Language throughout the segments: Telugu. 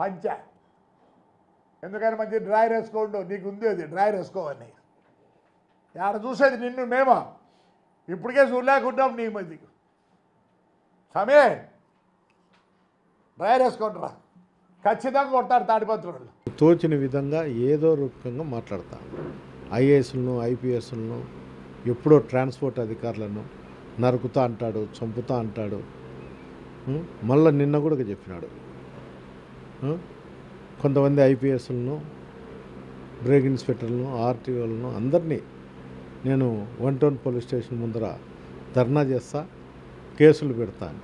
పంచ ఎందుకని మంచి డ్రాయర్ వేసుకోండు నీకు ఉంది అది డ్రాయర్ వేసుకోవని ఆడ చూసేది నిన్ను మేమో ఇప్పటికే చూడలేకుంటాం నీ మంది సమే డ్రాయర్ వేసుకుంటారా ఖచ్చితంగా కొడతారు తాడిపత్రులు తోచిన విధంగా ఏదో రూపంగా మాట్లాడతా ఐఏఎస్లను ఐపీఎస్లను ఎప్పుడో ట్రాన్స్పోర్ట్ అధికారులను నరుకుతా అంటాడు చంపుతా అంటాడు మళ్ళీ నిన్న కూడా చెప్పినాడు కొంతమంది ఐపీఎస్లను బ్రేక్ ఇన్స్పెక్టర్లను ఆర్టీఓలను అందరినీ నేను 1 టౌన్ పోలీస్ స్టేషన్ ముందర ధర్నా చేస్తా కేసులు పెడతాను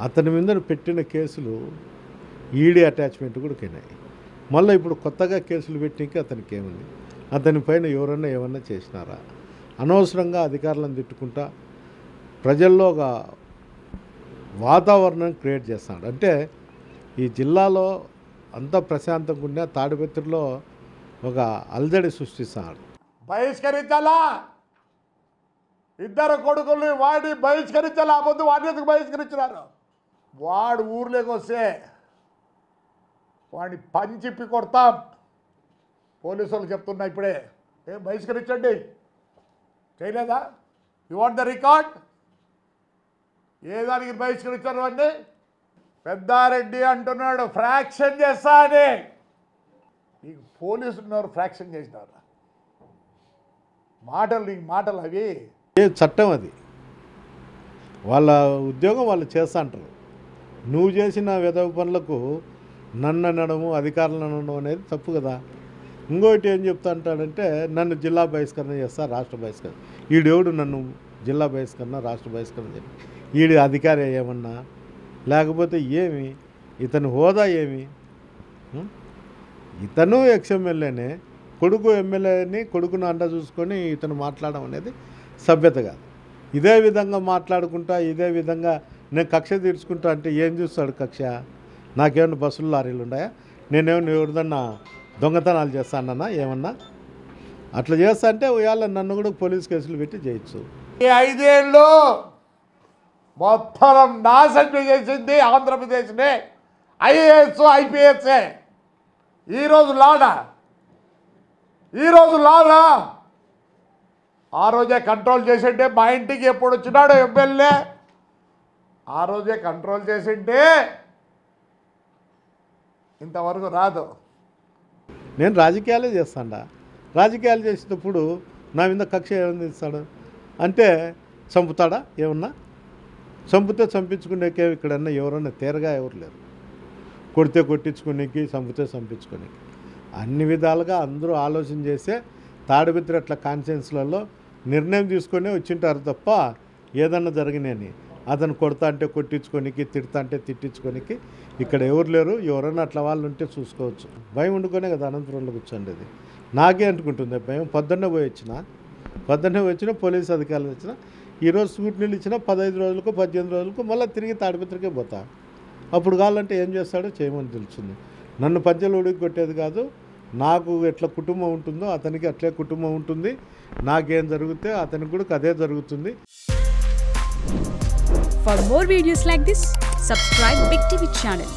అతని మీద పెట్టిన కేసులు ఈడీ అటాచ్మెంట్ కూడా కినాయి మళ్ళీ ఇప్పుడు కొత్తగా కేసులు పెట్టినాక అతనికి ఏముంది అతని పైన ఎవరన్నా ఏమన్నా చేసినారా అనవసరంగా అధికారులను తిట్టుకుంటా ప్రజల్లో ఒక వాతావరణం క్రియేట్ చేస్తాడు అంటే ఈ జిల్లాలో అంత ప్రశాంతంగా ఉన్న తాడిపత్రిలో ఒక అల్జడి సృష్టిస్తాడు బహిష్కరించాలా ఇద్దరు కొడుకుల్ని వాడిని బహిష్కరించాలా పొద్దు వాడిని ఎందుకు బహిష్కరించినారు వాడు ఊర్లోకి వస్తే వాడిని పంచిప్పి కొడతాం పోలీసులు చెప్తున్నా ఇప్పుడే ఏం బహిష్కరించండి చేయలేదా యు వాంట్ ద రికార్డ్ ఏ దానికి బహిష్కరించారు అండి పెద్దారెడ్డి అంటున్నాడు ఫ్రాక్షన్ చేస్తా అని నీకు పోలీసులు ఉన్నారు ఫ్రాక్షన్ చేసినారు మాటలు నీకు మాటలు అవి ఏ చట్టం అది వాళ్ళ ఉద్యోగం వాళ్ళు చేస్తా అంటారు నువ్వు చేసిన వెధవ పనులకు నన్ను అనడము అధికారులను అనడం అనేది తప్పు కదా ఇంకోటి ఏం చెప్తా అంటాడంటే నన్ను జిల్లా బహిష్కరణ చేస్తా రాష్ట్ర బహిష్కరణ ఈడెవడు నన్ను జిల్లా బహిష్కరణ రాష్ట్ర బహిష్కరణ చెప్పి ఈడి అధికారి ఏమన్నా లేకపోతే ఏమి ఇతని హోదా ఏమి ఇతను ఎక్స్ఎమ్మెల్యేనే కొడుకు ఎమ్మెల్యేని కొడుకును అండ చూసుకొని ఇతను మాట్లాడడం అనేది సభ్యత కాదు ఇదే విధంగా మాట్లాడుకుంటా ఇదే విధంగా నేను కక్ష తీర్చుకుంటా అంటే ఏం చూస్తాడు కక్ష నాకేమన్నా బస్సులు లారీలు ఉన్నాయా నేనేమన్నా ఎవరిదన్నా దొంగతనాలు చేస్తానన్నా ఏమన్నా అట్లా చేస్తా అంటే ఇవాళ నన్ను కూడా పోలీస్ కేసులు పెట్టి చేయొచ్చు ఈ 5 ఏళ్ళు మొత్తం నాశనం చేసింది ఆంధ్రప్రదేశ్ని ఐఏఎస్ ఐపీఎస్ఏ ఈరోజు లాడా ఆ రోజే కంట్రోల్ చేసింటే మా ఇంటికి ఎప్పుడు వచ్చినాడో ఎమ్మెల్యే ఆ రోజే కంట్రోల్ చేసింటే ఇంతవరకు రాదు నేను రాజకీయాలే చేస్తాడా రాజకీయాలు చేసేటప్పుడు నా మీద కక్ష ఏమని ఇస్తాడు అంటే చంపుతాడా ఏమన్నా చంపితే చంపించుకునేకే ఇక్కడన్నా ఎవరన్నా తేరగా ఎవరు లేరు కొడితే కొట్టించుకునేకి చంపితే చంపించుకునేకి అన్ని విధాలుగా అందరూ ఆలోచన చేసే తాడిపత్రి అట్లా కాన్షియన్స్లలో నిర్ణయం తీసుకొని వచ్చింటారు తప్ప ఏదన్నా జరిగినాయని అతను కొడతా అంటే కొట్టించుకోనికి తిడతా అంటే తిట్టించుకోనికి ఇక్కడ ఎవరు లేరు ఎవరన్నా అట్లా వాళ్ళు ఉంటే చూసుకోవచ్చు భయం వండుకొనే కదా అనంతపురంలో కూర్చోండి నాకే అనుకుంటుంది భయం పొద్దున్నే వచ్చిన పోలీసు అధికారులు వచ్చిన ఈరోజు స్కూటీలు ఇచ్చిన 15 రోజులకు 18 రోజులకు మళ్ళీ తిరిగి తాడిపత్రికే పోతా అప్పుడు కావాలంటే ఏం చేస్తాడో చేయమని తెలుస్తుంది నన్ను పంచెలు ఉడికి కొట్టేది కాదు నాకు ఎట్లా కుటుంబం ఉంటుందో అతనికి అట్లే కుటుంబం ఉంటుంది నాకేం జరిగితే అతనికి కూడా అదే జరుగుతుంది For more videos like this, subscribe Big TV channel.